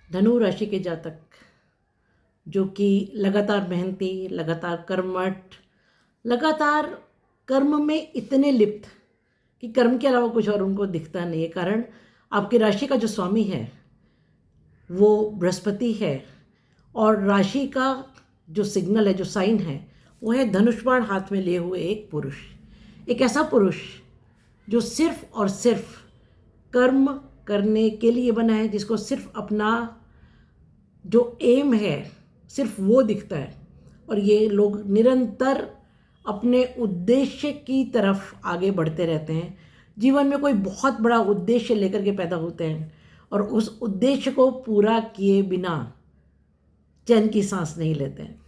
धनु राशि के जातक जो कि लगातार मेहनती, लगातार कर्मठ, लगातार कर्म में इतने लिप्त कि कर्म के अलावा कुछ और उनको दिखता नहीं है। कारण आपकी राशि का जो स्वामी है वो बृहस्पति है और राशि का जो सिग्नल है, जो साइन है, वो है धनुष बाण हाथ में लिए हुए एक पुरुष। एक ऐसा पुरुष जो सिर्फ और सिर्फ कर्म करने के लिए बना है, जिसको सिर्फ अपना जो एम है सिर्फ वो दिखता है। और ये लोग निरंतर अपने उद्देश्य की तरफ आगे बढ़ते रहते हैं। जीवन में कोई बहुत बड़ा उद्देश्य लेकर के पैदा होते हैं और उस उद्देश्य को पूरा किए बिना चैन की सांस नहीं लेते हैं।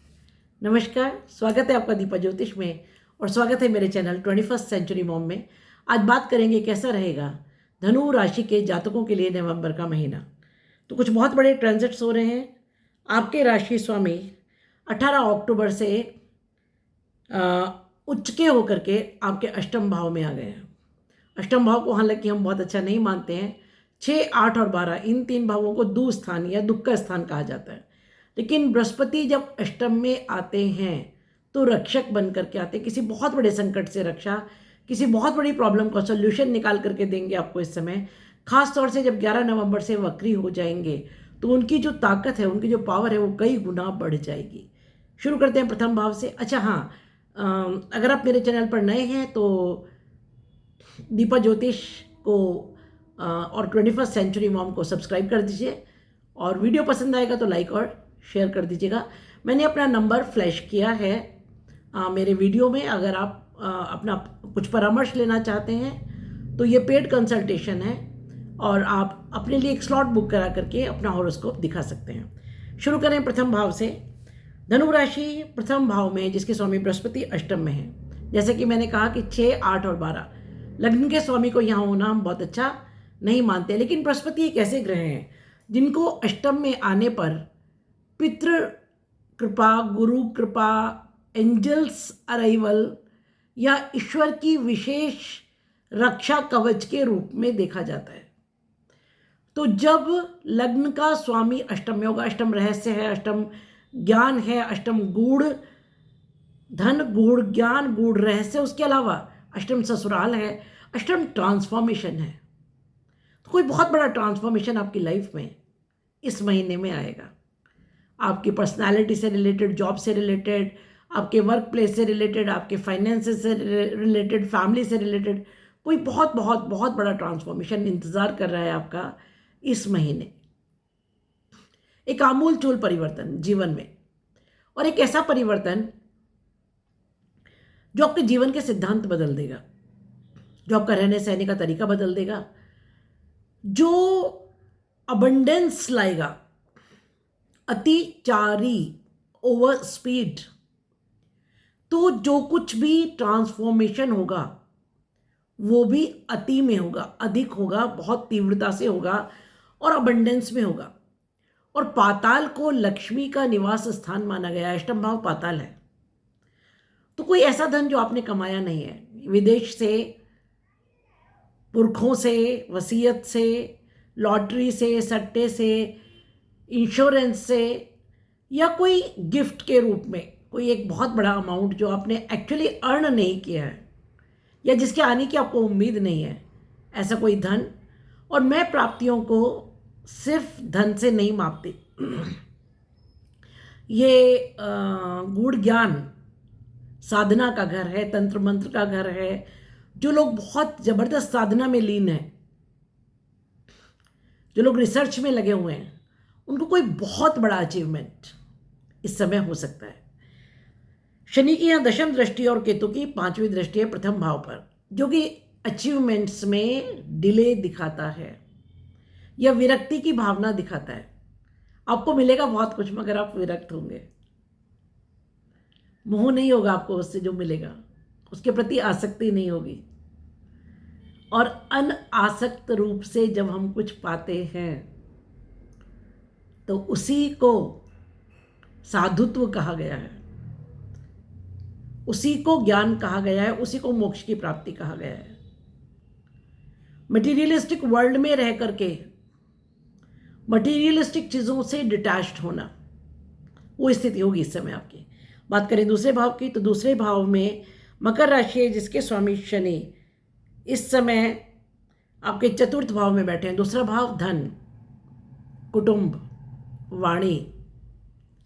नमस्कार, स्वागत है आपका दीपा ज्योतिष में और स्वागत है मेरे चैनल 21st सेंचुरी मॉम में। आज बात करेंगे कैसा रहेगा धनु राशि के जातकों के लिए नवंबर का महीना। तो कुछ बहुत बड़े ट्रांजिट्स हो रहे हैं। आपके राशि स्वामी 18 अक्टूबर से उच्च के होकर के आपके अष्टम भाव में आ गए हैं। अष्टम भाव को हालांकि हम बहुत अच्छा नहीं मानते हैं। 6, 8 और 12 इन तीन भावों को दुस्थान या दुख का स्थान कहा जाता है। लेकिन बृहस्पति जब अष्टम में आते हैं तो रक्षक बन करके आते हैं। किसी बहुत बड़े संकट से रक्षा, किसी बहुत बड़ी प्रॉब्लम का सॉल्यूशन निकाल करके देंगे आपको इस समय। खास तौर से जब 11 नवंबर से वक्री हो जाएंगे तो उनकी जो ताकत है, उनकी जो पावर है, वो कई गुना बढ़ जाएगी। शुरू करते हैं प्रथम भाव से। अच्छा हाँ, अगर आप मेरे चैनल पर नए हैं तो दीपा ज्योतिष को और 21st सेंचुरी मॉम को सब्सक्राइब कर दीजिए और वीडियो पसंद आएगा तो लाइक और शेयर कर दीजिएगा। मैंने अपना नंबर फ्लैश किया है मेरे वीडियो में। अगर आप अपना कुछ परामर्श लेना चाहते हैं तो ये पेड कंसल्टेशन है और आप अपने लिए एक स्लॉट बुक करा करके अपना हॉरोस्कोप दिखा सकते हैं। शुरू करें प्रथम भाव से। धनु राशि प्रथम भाव में जिसके स्वामी बृहस्पति अष्टम में है। जैसे कि मैंने कहा कि 6, 8 और 12 लग्न के स्वामी को यहाँ होना हम बहुत अच्छा नहीं मानते। लेकिन बृहस्पति एक ऐसे ग्रह हैं जिनको अष्टम में आने पर पितृ कृपा, गुरु कृपा, एंजल्स अराइवल या ईश्वर की विशेष रक्षा कवच के रूप में देखा जाता है। तो जब लग्न का स्वामी अष्टम में होगा, अष्टम रहस्य है, अष्टम ज्ञान है, अष्टम गूढ़ धन, गूढ़ ज्ञान, गूढ़ रहस्य, उसके अलावा अष्टम ससुराल है, अष्टम ट्रांसफॉर्मेशन है। तो कोई बहुत बड़ा ट्रांसफॉर्मेशन आपकी लाइफ में इस महीने में आएगा। आपकी पर्सनालिटी से रिलेटेड, जॉब से रिलेटेड, आपके वर्क प्लेस से रिलेटेड, आपके फाइनेंसेस से रिलेटेड, फैमिली से रिलेटेड कोई बहुत बहुत बहुत बड़ा ट्रांसफॉर्मेशन इंतज़ार कर रहा है आपका इस महीने। एक आमूल चूल परिवर्तन जीवन में, और एक ऐसा परिवर्तन जो आपके जीवन के सिद्धांत बदल देगा, जो आपका रहने सहने का तरीका बदल देगा, जो अबंडेंस लाएगा। अतिचारी, ओवर स्पीड, तो जो कुछ भी ट्रांसफॉर्मेशन होगा वो भी अति में होगा, अधिक होगा, बहुत तीव्रता से होगा और अबंडेंस में होगा। और पाताल को लक्ष्मी का निवास स्थान माना गया है। अष्टम भाव पाताल है। तो कोई ऐसा धन जो आपने कमाया नहीं है, विदेश से, पुरखों से, वसीयत से, लॉटरी से, सट्टे से, इंश्योरेंस से, या कोई गिफ्ट के रूप में कोई एक बहुत बड़ा अमाउंट जो आपने एक्चुअली अर्न नहीं किया है या जिसके आने की आपको उम्मीद नहीं है, ऐसा कोई धन। और मैं प्राप्तियों को सिर्फ धन से नहीं मापती। ये गूढ़ ज्ञान साधना का घर है, तंत्र मंत्र का घर है। जो लोग बहुत ज़बरदस्त साधना में लीन हैं, जो लोग रिसर्च में लगे हुए हैं, उनको कोई बहुत बड़ा अचीवमेंट इस समय हो सकता है। शनि की यहाँ दशम दृष्टि और केतु की 5वीं दृष्टि है प्रथम भाव पर, जो कि अचीवमेंट्स में डिले दिखाता है या विरक्ति की भावना दिखाता है। आपको मिलेगा बहुत कुछ मगर आप विरक्त होंगे। मोह नहीं होगा आपको उससे जो मिलेगा, उसके प्रति आसक्ति नहीं होगी। और अनासक्त रूप से जब हम कुछ पाते हैं तो उसी को साधुत्व कहा गया है, उसी को ज्ञान कहा गया है, उसी को मोक्ष की प्राप्ति कहा गया है। मटीरियलिस्टिक वर्ल्ड में रह करके मटीरियलिस्टिक चीज़ों से डिटैच्ड होना, वो स्थिति होगी इस समय आपकी। बात करें दूसरे भाव की, तो दूसरे भाव में मकर राशि है जिसके स्वामी शनि इस समय आपके चतुर्थ भाव में बैठे हैं। दूसरा भाव धन, कुटुंब, वाणी,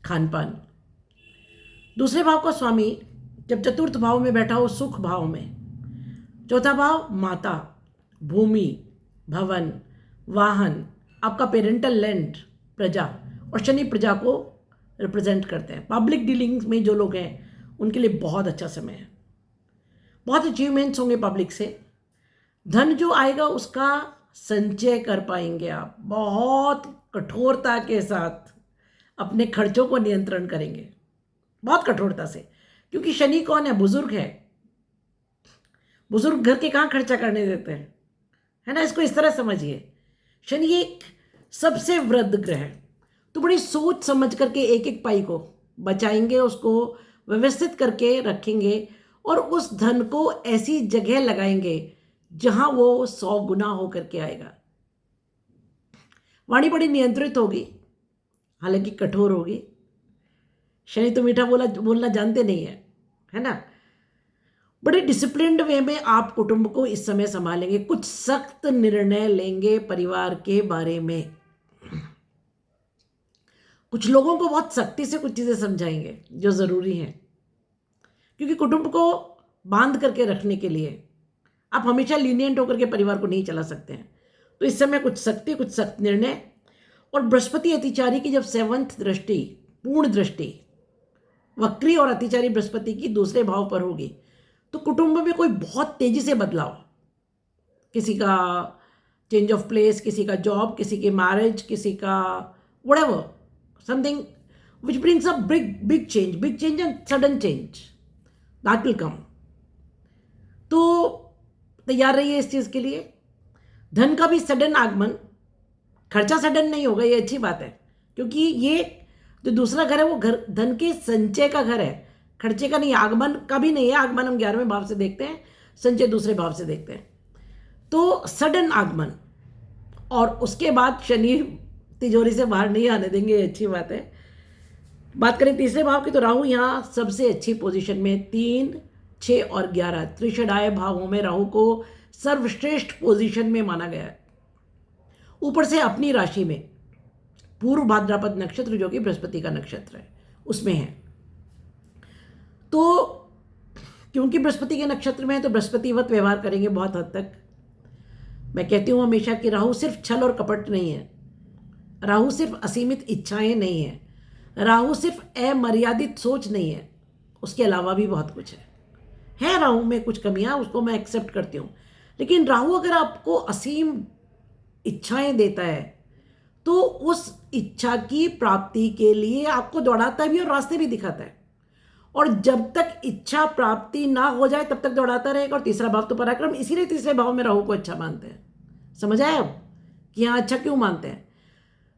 खान पान। दूसरे भाव का स्वामी जब चतुर्थ भाव में बैठा हो सुख भाव में। चौथा भाव माता, भूमि, भवन, वाहन, आपका पेरेंटल लैंड, प्रजा, और शनि प्रजा को रिप्रेजेंट करते हैं। पब्लिक डीलिंग्स में जो लोग हैं उनके लिए बहुत अच्छा समय है, बहुत अचीवमेंट्स होंगे पब्लिक से। धन जो आएगा उसका संचय कर पाएंगे आप, बहुत कठोरता के साथ अपने खर्चों को नियंत्रण करेंगे, बहुत कठोरता से, क्योंकि शनि कौन है? बुजुर्ग है। बुजुर्ग घर के कहाँ खर्चा करने देते हैं, है ना? इसको इस तरह समझिए, शनि एक सबसे वृद्ध ग्रह है, तो बड़ी सोच समझ करके एक एक पाई को बचाएंगे, उसको व्यवस्थित करके रखेंगे और उस धन को ऐसी जगह लगाएंगे जहां वो 100 गुना होकर के आएगा। वाणी बड़ी नियंत्रित होगी, हालांकि कठोर होगी। शनि तो मीठा बोलना जानते नहीं है ना? बड़े डिसिप्लिन्ड वे में आप कुटुंब को इस समय संभालेंगे, कुछ सख्त निर्णय लेंगे परिवार के बारे में, कुछ लोगों को बहुत सख्ती से कुछ चीज़ें समझाएंगे जो ज़रूरी हैं, क्योंकि कुटुंब को बांध करके रखने के लिए आप हमेशा लीनियंट होकर के परिवार को नहीं चला सकते हैं। तो इस समय कुछ सख्ती, कुछ सख्त निर्णय। और बृहस्पति अतिचारी की जब 7th दृष्टि, पूर्ण दृष्टि, वक्री और अतिचारी बृहस्पति की दूसरे भाव पर होगी, तो कुटुंब में कोई बहुत तेजी से बदलाव, किसी का चेंज ऑफ प्लेस, किसी का जॉब, किसी की मैरिज, किसी का whatever, something which brings a big change and sudden change that will come। तो तैयार रहिए इस चीज़ के लिए। धन का भी सडन आगमन, खर्चा सडन नहीं होगा, ये अच्छी बात है, क्योंकि ये जो दूसरा घर है वो घर धन के संचय का घर है, खर्चे का नहीं, आगमन का भी नहीं है। आगमन हम 11वें भाव से देखते हैं, संचय दूसरे भाव से देखते हैं। तो सडन आगमन, और उसके बाद शनि तिजोरी से बाहर नहीं आने देंगे, अच्छी बात है। बात करें तीसरे भाव की, तो राहु यहाँ सबसे अच्छी पोजीशन में 3, 6 और 11 त्रिषडाय भावों में राहु को सर्वश्रेष्ठ पोजीशन में माना गया है। ऊपर से अपनी राशि में पूर्व भाद्रपद नक्षत्र जो कि बृहस्पति का नक्षत्र है उसमें है। तो क्योंकि बृहस्पति के नक्षत्र में है तो बृहस्पतिवत व्यवहार करेंगे बहुत हद तक। मैं कहती हूँ हमेशा कि राहु सिर्फ छल और कपट नहीं है, राहु सिर्फ असीमित इच्छाएं नहीं है, राहु सिर्फ अमर्यादित सोच नहीं है, उसके अलावा भी बहुत कुछ है राहु में कुछ कमियां, उसको मैं एक्सेप्ट करती हूँ। लेकिन राहु अगर आपको असीम इच्छाएं देता है तो उस इच्छा की प्राप्ति के लिए आपको दौड़ाता भी और रास्ते भी दिखाता है, और जब तक इच्छा प्राप्ति ना हो जाए तब तक दौड़ाता रहेगा। और तीसरा भाव तो पराक्रम, इसीलिए तीसरे भाव में राहु को अच्छा मानते हैं। समझ आए अब कि हाँ अच्छा क्यों मानते हैं?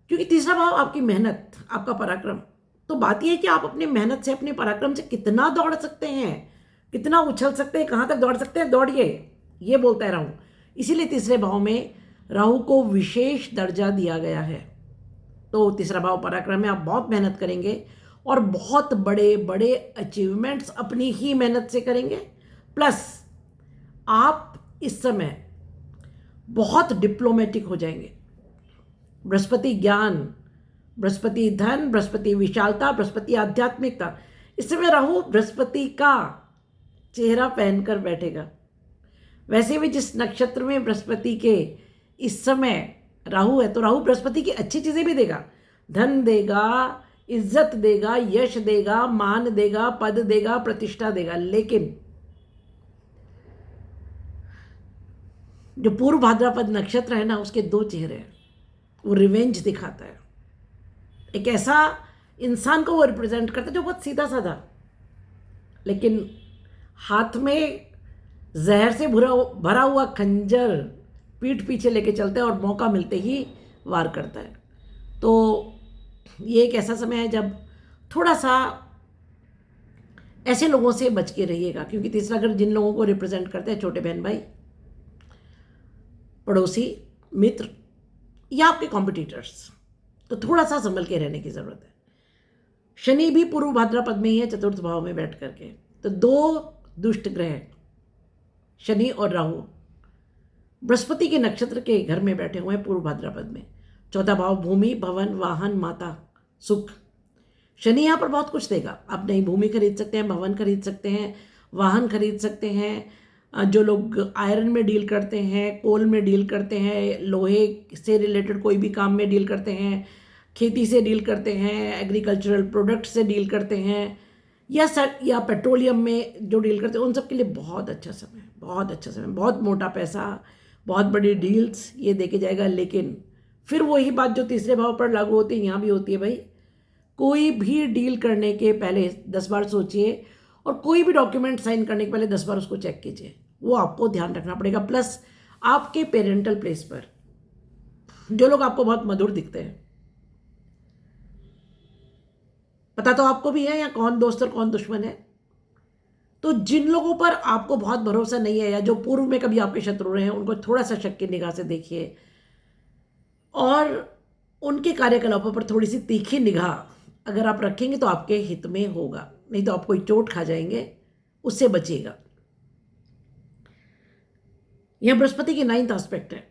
क्योंकि तीसरा भाव आपकी मेहनत, आपका पराक्रम। तो बात यह है कि आप अपनी मेहनत से, अपने पराक्रम से कितना दौड़ सकते हैं, कितना उछल सकते हैं, कहाँ तक दौड़ सकते हैं, दौड़िए, ये बोलता है राहु। इसीलिए तीसरे भाव में राहु को विशेष दर्जा दिया गया है। तो तीसरा भाव पराक्रम में आप बहुत मेहनत करेंगे और बहुत बड़े बड़े अचीवमेंट्स अपनी ही मेहनत से करेंगे। प्लस आप इस समय बहुत डिप्लोमेटिक हो जाएंगे। बृहस्पति ज्ञान, बृहस्पति धन, बृहस्पति विशालता, बृहस्पति आध्यात्मिकता, इस समय राहु बृहस्पति का चेहरा पहनकर बैठेगा। वैसे भी जिस नक्षत्र में बृहस्पति के इस समय राहु है, तो राहु बृहस्पति की अच्छी चीजें भी देगा, धन देगा, इज्जत देगा, यश देगा, मान देगा, पद देगा, प्रतिष्ठा देगा। लेकिन जो पूर्व भाद्रपद नक्षत्र है ना, उसके 2 चेहरे हैं। वो रिवेंज दिखाता है, एक ऐसा इंसान को वो रिप्रेजेंट करता है जो बहुत सीधा साधा, लेकिन हाथ में जहर से भरा हुआ खंजर पीठ पीछे लेके चलता है और मौका मिलते ही वार करता है। तो ये एक ऐसा समय है जब थोड़ा सा ऐसे लोगों से बच के रहिएगा, क्योंकि तीसरा घर जिन लोगों को रिप्रेजेंट करते हैं, छोटे बहन भाई, पड़ोसी, मित्र या आपके कॉम्पिटिटर्स, तो थोड़ा सा संभल के रहने की ज़रूरत है। शनि भी पूर्व भाद्रपद में ही है, चतुर्थ भाव में बैठ करके। तो दो दुष्ट ग्रह शनि और राहु बृहस्पति के नक्षत्र के घर में बैठे हुए हैं पूर्व भाद्रपद में। चौथा भाव भूमि, भवन, वाहन, माता, सुख। शनि यहाँ पर बहुत कुछ देगा। आप नई भूमि खरीद सकते हैं, भवन खरीद सकते हैं, वाहन खरीद सकते हैं। जो लोग आयरन में डील करते हैं, कोल में डील करते हैं, लोहे से रिलेटेड कोई भी काम में डील करते हैं, खेती से डील करते हैं, एग्रीकल्चरल प्रोडक्ट से डील करते हैं, या पेट्रोलियम में जो डील करते हैं, उन सब के लिए बहुत अच्छा समय, बहुत अच्छा समय, बहुत मोटा पैसा, बहुत बड़ी डील्स ये देके जाएगा। लेकिन फिर वही बात जो तीसरे भाव पर लागू होती है यहाँ भी होती है भाई। कोई भी डील करने के पहले 10 बार सोचिए, और कोई भी डॉक्यूमेंट साइन करने के पहले 10 बार उसको चेक कीजिए। वो आपको ध्यान रखना पड़ेगा। प्लस आपके पेरेंटल प्लेस पर जो लोग आपको बहुत मधुर दिखते हैं, पता तो आपको भी है या कौन दोस्त और कौन दुश्मन है। तो जिन लोगों पर आपको बहुत भरोसा नहीं है या जो पूर्व में कभी आपके शत्रु रहे हैं, उनको थोड़ा सा शक की निगाह से देखिए, और उनके कार्यकलापों पर थोड़ी सी तीखी निगाह अगर आप रखेंगे तो आपके हित में होगा। नहीं तो आप कोई चोट खा जाएंगे, उससे बचिएगा। यह बृहस्पति की 9th एस्पेक्ट है,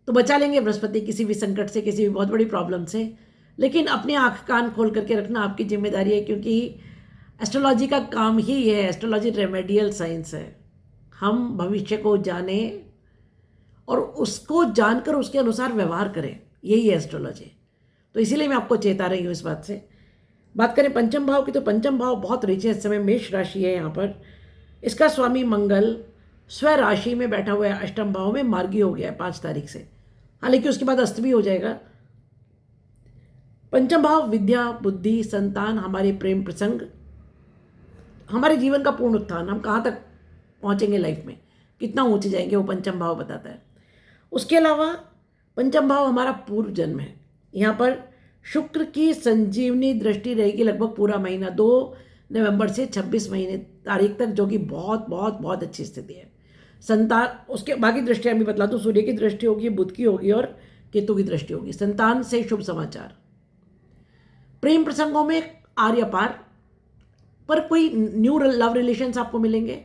तो बचा लेंगे बृहस्पति किसी भी संकट से, किसी भी बहुत बड़ी प्रॉब्लम से। लेकिन अपने आंख कान खोल करके रखना आपकी जिम्मेदारी है, क्योंकि एस्ट्रोलॉजी का काम ही है, एस्ट्रोलॉजी रेमेडियल साइंस है। हम भविष्य को जाने और उसको जानकर उसके अनुसार व्यवहार करें, यही है एस्ट्रोलॉजी। तो इसीलिए मैं आपको चेता रही हूँ इस बात से। बात करें पंचम भाव की, तो पंचम भाव बहुत रिच है इस समय। मेष राशि है यहाँ पर। इसका स्वामी मंगल स्व राशि में बैठा हुआ है, अष्टम भाव में मार्गी हो गया है 5 तारीख से। हालांकि उसके बाद अस्त भी हो जाएगा। पंचम भाव विद्या, बुद्धि, संतान, हमारे प्रेम प्रसंग, हमारे जीवन का पूर्ण उत्थान, हम कहाँ तक पहुँचेंगे लाइफ में, कितना ऊँचे जाएंगे, वो पंचम भाव बताता है। उसके अलावा पंचम भाव हमारा पूर्व जन्म है। यहाँ पर शुक्र की संजीवनी दृष्टि रहेगी लगभग पूरा महीना, 2 नवंबर से 26 महीने तारीख तक, जो कि बहुत बहुत बहुत अच्छी स्थिति है। संतान, उसके बाकी दृष्टियाँ भी बतला दूँ। सूर्य की दृष्टि होगी, बुध की होगी और केतु की दृष्टि होगी। संतान से शुभ समाचार। प्रेम प्रसंगों में आर्य पार, पर कोई न्यू लव रिलेशंस आपको मिलेंगे।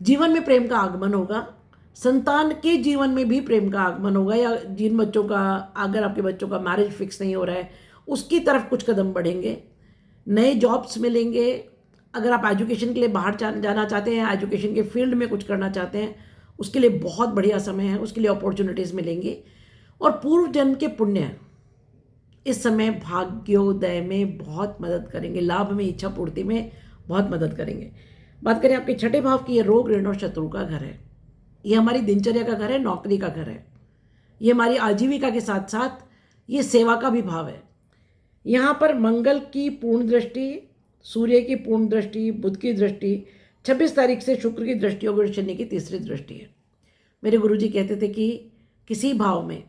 जीवन में प्रेम का आगमन होगा। संतान के जीवन में भी प्रेम का आगमन होगा, या जिन बच्चों का, अगर आपके बच्चों का मैरिज फिक्स नहीं हो रहा है, उसकी तरफ कुछ कदम बढ़ेंगे। नए जॉब्स मिलेंगे। अगर आप एजुकेशन के लिए बाहर जाना चाहते हैं, एजुकेशन के फील्ड में कुछ करना चाहते हैं, उसके लिए बहुत बढ़िया समय है, उसके लिए अपॉर्चुनिटीज़ मिलेंगी। और पूर्व जन्म के पुण्य इस समय भाग्योदय में बहुत मदद करेंगे, लाभ में, इच्छा पूर्ति में बहुत मदद करेंगे। बात करें आपके छठे भाव की, ये रोग, ऋण और शत्रु का घर है। ये हमारी दिनचर्या का घर है, नौकरी का घर है। ये हमारी आजीविका के साथ साथ ये सेवा का भी भाव है। यहाँ पर मंगल की पूर्ण दृष्टि, सूर्य की पूर्ण दृष्टि, बुध की दृष्टि, 26 तारीख से शुक्र की दृष्टि और शनि की तीसरी दृष्टि है। मेरे गुरुजी कहते थे कि किसी भाव में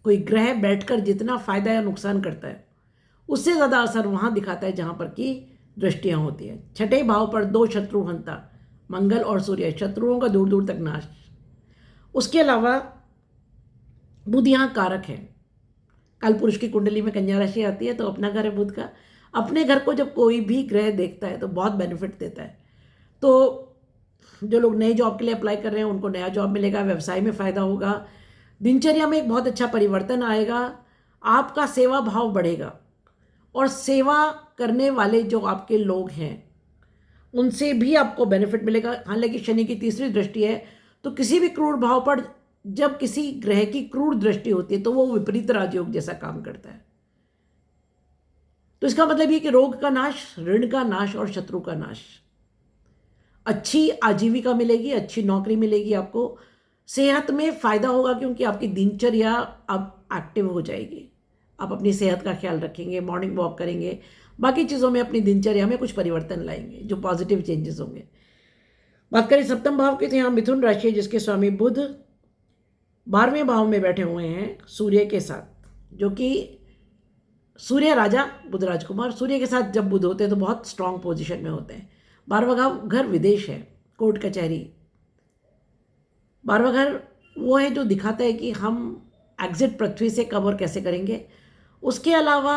कोई ग्रह बैठकर जितना फायदा या नुकसान करता है, उससे ज़्यादा असर वहाँ दिखाता है जहाँ पर कि दृष्टियाँ होती हैं। छठे भाव पर 2 शत्रुहंता, मंगल और सूर्य, शत्रुओं का दूर दूर तक नाश। उसके अलावा बुध यहाँ कारक है। काल पुरुष की कुंडली में कन्या राशि आती है, तो अपना घर है बुध का। अपने घर को जब कोई भी ग्रह देखता है तो बहुत बेनिफिट देता है। तो जो लोग नए जॉब के लिए अप्लाई कर रहे हैं, उनको नया जॉब मिलेगा, व्यवसाय में फ़ायदा होगा, दिनचर्या में एक बहुत अच्छा परिवर्तन आएगा, आपका सेवा भाव बढ़ेगा, और सेवा करने वाले जो आपके लोग हैं उनसे भी आपको बेनिफिट मिलेगा। हालांकि शनि की तीसरी दृष्टि है, तो किसी भी क्रूर भाव पर जब किसी ग्रह की क्रूर दृष्टि होती है तो वो विपरीत राजयोग जैसा काम करता है। तो इसका मतलब ये कि रोग का नाश, ऋण का नाश और शत्रु का नाश। अच्छी आजीविका मिलेगी, अच्छी नौकरी मिलेगी आपको, सेहत में फ़ायदा होगा क्योंकि आपकी दिनचर्या अब एक्टिव हो जाएगी। आप अपनी सेहत का ख्याल रखेंगे, मॉर्निंग वॉक करेंगे, बाकी चीज़ों में अपनी दिनचर्या में कुछ परिवर्तन लाएंगे जो पॉजिटिव चेंजेस होंगे। बात करें सप्तम भाव की, तो यहाँ मिथुन राशि है जिसके स्वामी बुध 12वें भाव में बैठे हुए हैं सूर्य के साथ, जो कि सूर्य राजा बुध राजकुमार। सूर्य के साथ जब बुध होते हैं तो बहुत स्ट्रांग पोजीशन में होते हैं। 12वां घर विदेश है, कोर्ट कचहरी। 12वां घर वो है जो दिखाता है कि हम एग्जिट पृथ्वी से कब और कैसे करेंगे। उसके अलावा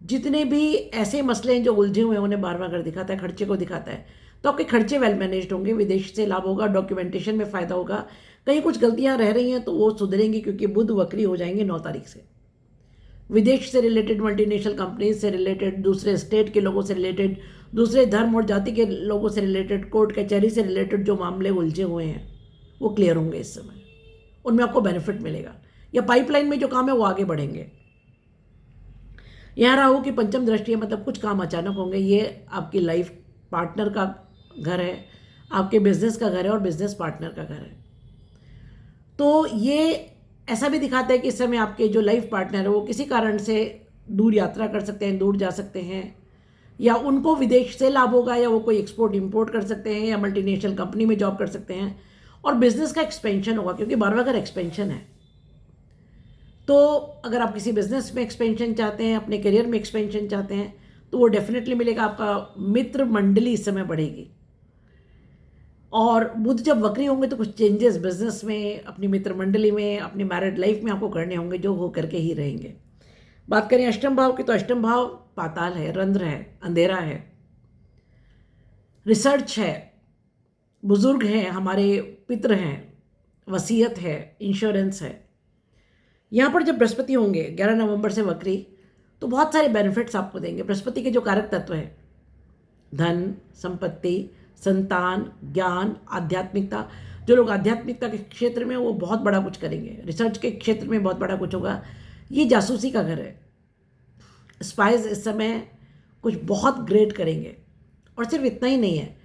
जितने भी ऐसे मसले हैं जो उलझे हुए हैं उन्हें 12वां घर दिखाता है, खर्चे को दिखाता है, तो आपके खर्चे वेल मैनेज्ड होंगे, विदेश से लाभ होगा, डॉक्यूमेंटेशन में फ़ायदा होगा, कहीं कुछ गलतियां रह रही हैं तो वो सुधरेंगी क्योंकि बुध वक्री हो जाएंगे 9 तारीख से। विदेश से रिलेटेड, मल्टीनेशनल कंपनीज से रिलेटेड, दूसरे स्टेट के लोगों से रिलेटेड, दूसरे धर्म और जाति के लोगों से रिलेटेड, कोर्ट कचहरी से रिलेटेड जो मामले उलझे हुए हैं वो क्लियर होंगे इस समय, उनमें आपको बेनिफिट मिलेगा, या पाइपलाइन में जो काम है वो आगे बढ़ेंगे। यहाँ राहु की पंचम दृष्टि है, मतलब कुछ काम अचानक होंगे। ये आपकी लाइफ पार्टनर का घर है, आपके बिजनेस का घर है और बिजनेस पार्टनर का घर है। तो ये ऐसा भी दिखाता है कि इस समय आपके जो लाइफ पार्टनर है वो किसी कारण से दूर यात्रा कर सकते हैं, दूर जा सकते हैं, या उनको विदेश से लाभ होगा, या वो कोई एक्सपोर्ट इंपोर्ट कर सकते हैं, या मल्टीनेशनल कंपनी में जॉब कर सकते हैं, और बिजनेस का एक्सपेंशन होगा क्योंकि 12वां घर एक्सपेंशन है। तो अगर आप किसी बिजनेस में एक्सपेंशन चाहते हैं, अपने करियर में एक्सपेंशन चाहते हैं, तो वो डेफिनेटली मिलेगा। आपका मित्र मंडली इस समय बढ़ेगी, और बुध जब वक्री होंगे तो कुछ चेंजेस बिजनेस में, अपनी मित्र मंडली में, अपनी मैरिड लाइफ में आपको करने होंगे जो हो करके ही रहेंगे। बात करें अष्टम भाव की, तो अष्टम भाव पाताल है, रंध्र है, अंधेरा है, रिसर्च है, बुजुर्ग हैं, हमारे पितृ हैं, वसीयत है, इंश्योरेंस है। यहाँ पर जब बृहस्पति होंगे 11 नवंबर से वक्री, तो बहुत सारे बेनिफिट्स आपको देंगे। बृहस्पति के जो कारक तत्व हैं, धन, संपत्ति, संतान, ज्ञान, आध्यात्मिकता, जो लोग आध्यात्मिकता के क्षेत्र में वो बहुत बड़ा कुछ करेंगे, रिसर्च के क्षेत्र में बहुत बड़ा कुछ होगा। ये जासूसी का घर है, स्पाइस इस समय कुछ बहुत ग्रेट करेंगे। और सिर्फ इतना ही नहीं है,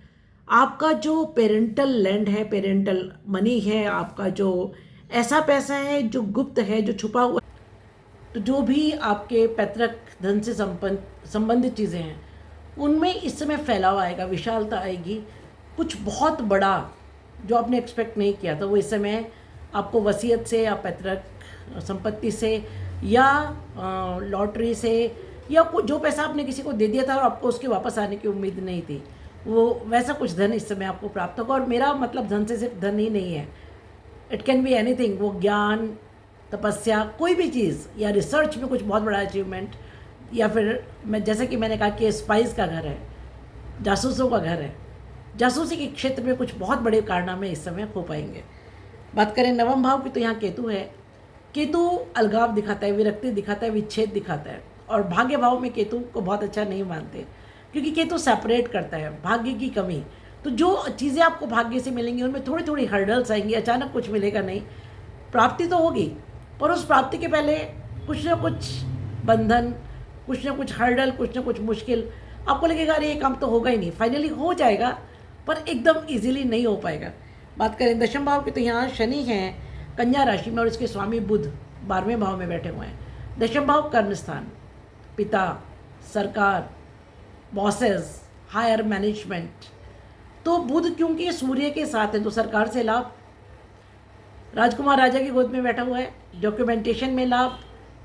आपका जो पेरेंटल लैंड है, पेरेंटल मनी है, आपका जो ऐसा पैसा है जो गुप्त है, जो छुपा हुआ, तो जो भी आपके पैतृक धन से संबंधित चीज़ें हैं उनमें इस समय फैलाव आएगा, विशालता आएगी। कुछ बहुत बड़ा जो आपने एक्सपेक्ट नहीं किया था वो इस समय आपको वसीयत से, या पैतृक संपत्ति से, या लॉटरी से, या जो पैसा आपने किसी को दे दिया था और आपको उसके वापस आने की उम्मीद नहीं थी, वो वैसा कुछ धन इस समय आपको प्राप्त होगा। और मेरा मतलब धन से सिर्फ धन ही नहीं है, इट कैन बी एनीथिंग, वो ज्ञान, तपस्या, कोई भी चीज़, या रिसर्च में कुछ बहुत बड़ा अचीवमेंट, या फिर मैं जैसे कि मैंने कहा कि स्पाइस का घर है, जासूसों का घर है, जासूसी के क्षेत्र में कुछ बहुत बड़े कारनामे इस समय हो पाएंगे। बात करें नवम भाव की, तो यहाँ केतु है। केतु अलगाव दिखाता है, विरक्ति दिखाता है, विच्छेद दिखाता है, और भाग्य भाव में केतु को बहुत अच्छा नहीं मानते क्योंकि केतु सेपरेट करता है भाग्य की कमी। तो जो चीज़ें आपको भाग्य से मिलेंगी उनमें थोड़ी थोड़ी हर्डल्स आएंगी, अचानक कुछ मिलेगा नहीं, प्राप्ति तो होगी, पर उस प्राप्ति के पहले कुछ ना कुछ बंधन, कुछ ना कुछ हर्डल, कुछ ना कुछ मुश्किल, आपको लगेगा अरे ये काम तो होगा ही नहीं। फाइनली हो जाएगा पर एकदम इजीली नहीं हो पाएगा। बात करें दशम भाव की, तो यहाँ शनि हैं कन्या राशि में और इसके स्वामी बुध 12वें भाव में बैठे हुए हैं। दशम भाव कर्म स्थान, पिता, सरकार, बॉसेस, हायर मैनेजमेंट। तो बुध क्योंकि सूर्य के साथ है तो सरकार से लाभ, राजकुमार राजा की गोद में बैठा हुआ है, डॉक्यूमेंटेशन में लाभ,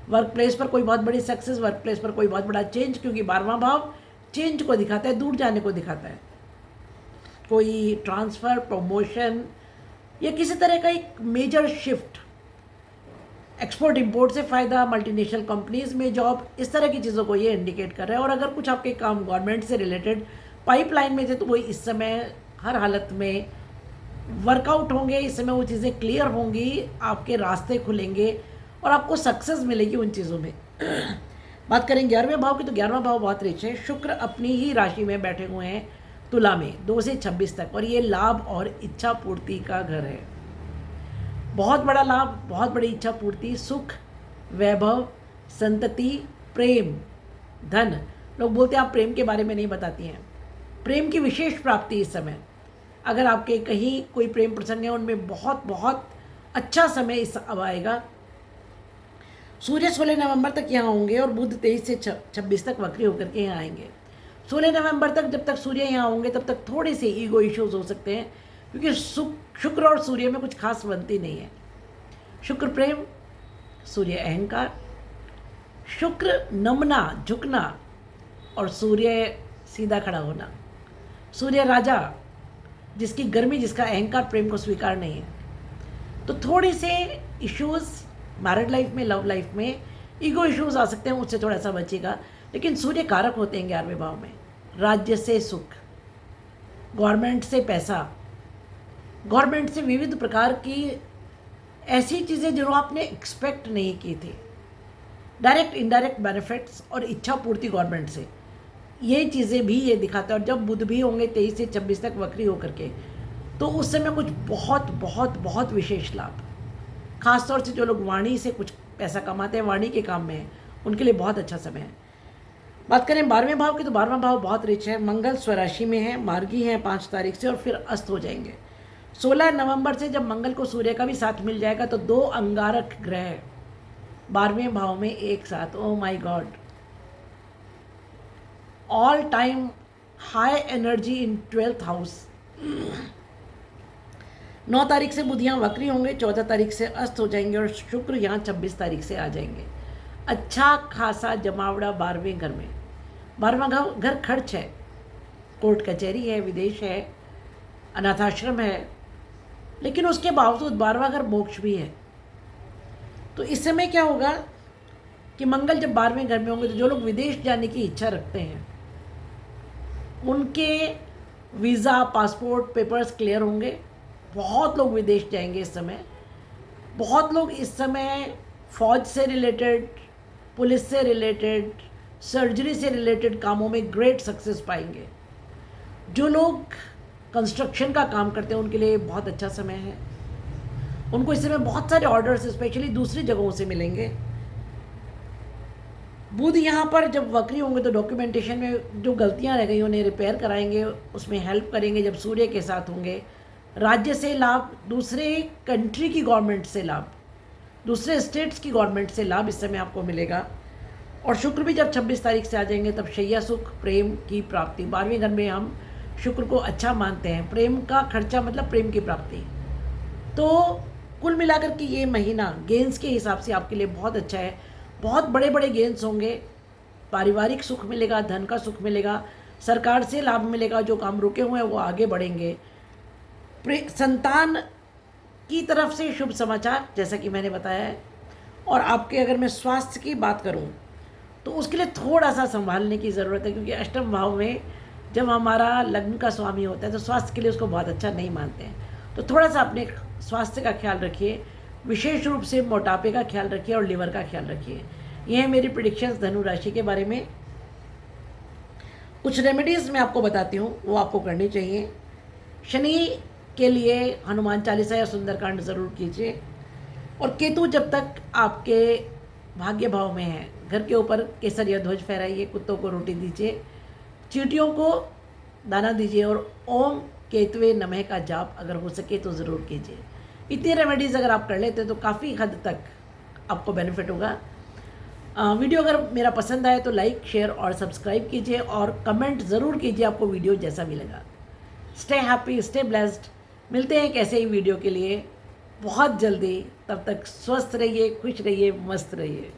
वर्क प्लेस पर कोई बहुत बड़ी सक्सेस, वर्क प्लेस पर कोई बहुत बड़ा चेंज, क्योंकि 12वां भाव चेंज को दिखाता है, दूर जाने को दिखाता है, कोई ट्रांसफ़र, प्रमोशन, या किसी तरह का एक मेजर शिफ्ट, एक्सपोर्ट इंपोर्ट से फ़ायदा, मल्टीनेशनल कंपनीज़ में जॉब, इस तरह की चीज़ों को ये इंडिकेट कर रहा है। और अगर कुछ आपके काम गवर्नमेंट से रिलेटेड पाइपलाइन में थे तो वो इस समय हर हालत में वर्कआउट होंगे, इस समय वो चीज़ें क्लियर होंगी, आपके रास्ते खुलेंगे और आपको सक्सेस मिलेगी उन चीज़ों में। बात करें 11वें भाव की, तो 11वां भाव बहुत रिच है। शुक्र अपनी ही राशि में बैठे हुए हैं तुला में 2 से 26 तक, और ये लाभ और इच्छा पूर्ति का घर है। बहुत बड़ा लाभ, बहुत बड़ी इच्छा पूर्ति, सुख, वैभव, संतति, प्रेम, धन। लोग बोलते हैं आप प्रेम के बारे में नहीं बताती हैं, प्रेम की विशेष प्राप्ति इस समय। अगर आपके कहीं कोई प्रेम प्रसंग है उनमें बहुत बहुत अच्छा समय इस अब आएगा। सूर्य 16 नवंबर तक यहाँ होंगे और बुध 23 से 26 तक वक्री होकर के यहाँ आएंगे। 16 नवंबर तक जब तक सूर्य यहाँ होंगे तब तक थोड़े से ईगो इश्यूज हो सकते हैं, क्योंकि शुक्र और सूर्य में कुछ खास बनती नहीं है। शुक्र प्रेम, सूर्य अहंकार, शुक्र नमना, झुकना, और सूर्य सीधा खड़ा होना। सूर्य राजा, जिसकी गर्मी, जिसका अहंकार प्रेम को स्वीकार नहीं है। तो थोड़े से इश्यूज मैरिड लाइफ में, लव लाइफ में ईगो इश्यूज आ सकते हैं, उससे थोड़ा सा बचेगा। लेकिन सूर्य कारक होते हैं 11वें भाव में, राज्य से सुख, गवर्नमेंट से पैसा, गवर्नमेंट से विविध प्रकार की ऐसी चीज़ें जो आपने एक्सपेक्ट नहीं की थी, डायरेक्ट इनडायरेक्ट बेनिफिट्स और इच्छा पूर्ति गवर्नमेंट से, ये चीज़ें भी ये दिखाता है। और जब बुध भी होंगे 23 से 26 तक वक्री होकर के, तो उस समय कुछ बहुत बहुत बहुत विशेष लाभ, खासतौर से जो लोग वाणी से कुछ पैसा कमाते हैं, वाणी के काम में हैं, उनके लिए बहुत अच्छा समय है। बात करें 12वें भाव की, तो 12वां भाव बहुत रिच है। मंगल स्वराशि में है, मार्गी है 5 तारीख से, और फिर अस्त हो जाएंगे 16 नवंबर से। जब मंगल को सूर्य का भी साथ मिल जाएगा तो 2 अंगारक ग्रह 12वें भाव में एक साथ, oh my God, all time high energy in 12th house. 9 तारीख से बुध यहाँ वक्री होंगे, 14 तारीख से अस्त हो जाएंगे, और शुक्र यहाँ 26 तारीख से आ जाएंगे। अच्छा खासा जमावड़ा 12वें घर में। 12वां घर खर्च है, कोर्ट कचहरी है, विदेश है, अनाथाश्रम है, लेकिन उसके बावजूद 12वां घर मोक्ष भी है। तो इस समय क्या होगा कि मंगल जब 12वें घर में होंगे, तो जो लोग विदेश जाने की इच्छा रखते हैं उनके वीज़ा, पासपोर्ट, पेपर्स क्लियर होंगे। बहुत लोग विदेश जाएंगे इस समय। बहुत लोग इस समय फौज से रिलेटेड, पुलिस से रिलेटेड, सर्जरी से रिलेटेड कामों में ग्रेट सक्सेस पाएंगे। जो लोग कंस्ट्रक्शन का काम करते हैं उनके लिए बहुत अच्छा समय है। उनको इस समय बहुत सारे ऑर्डर्स स्पेशली दूसरी जगहों से मिलेंगे। बुध यहाँ पर जब वक्री होंगे तो डॉक्यूमेंटेशन में जो गलतियाँ रह गई उन्हें रिपेयर कराएंगे, उसमें हेल्प करेंगे। जब सूर्य के साथ होंगे, राज्य से लाभ, दूसरे कंट्री की गवर्नमेंट से लाभ, दूसरे स्टेट्स की गवर्नमेंट से लाभ इस समय आपको मिलेगा। और शुक्र भी जब 26 तारीख से आ जाएंगे तब शैया सुख, प्रेम की प्राप्ति। 12वें घर में हम शुक्र को अच्छा मानते हैं। प्रेम का खर्चा मतलब प्रेम की प्राप्ति। तो कुल मिलाकर के ये महीना गेंस के हिसाब से आपके लिए बहुत अच्छा है। बहुत बड़े बड़े गेंस होंगे, पारिवारिक सुख मिलेगा, धन का सुख मिलेगा, सरकार से लाभ मिलेगा, जो काम रुके हुए हैं वो आगे बढ़ेंगे। संतान की तरफ से शुभ समाचार जैसा कि मैंने बताया है। और आपके अगर मैं स्वास्थ्य की बात करूं तो उसके लिए थोड़ा सा संभालने की ज़रूरत है, क्योंकि अष्टम भाव में जब हमारा लग्न का स्वामी होता है तो स्वास्थ्य के लिए उसको बहुत अच्छा नहीं मानते हैं। तो थोड़ा सा अपने स्वास्थ्य का ख्याल रखिए, विशेष रूप से मोटापे का ख्याल रखिए और लिवर का ख्याल रखिए। ये है मेरी प्रेडिक्शंस धनु राशि के बारे में। कुछ रेमेडीज़ मैं आपको बताती हूँ, वो आपको करनी चाहिए। शनि के लिए हनुमान चालीसा या सुंदरकांड ज़रूर कीजिए। और केतु जब तक आपके भाग्य भाव में है, घर के ऊपर केसरिया ध्वज फहराइए, कुत्तों को रोटी दीजिए, चींटियों को दाना दीजिए, और ओम केतुवे नमः का जाप अगर हो सके तो ज़रूर कीजिए। इतनी रेमेडीज़ अगर आप कर लेते हैं तो काफ़ी हद तक आपको बेनिफिट होगा। वीडियो अगर मेरा पसंद आए तो लाइक, शेयर और सब्सक्राइब कीजिए, और कमेंट ज़रूर कीजिए आपको वीडियो जैसा भी लगा। Stay happy, stay blessed. मिलते हैं एक ऐसे ही वीडियो के लिए बहुत जल्दी। तब तक स्वस्थ रहिए, खुश रहिए, मस्त रहिए।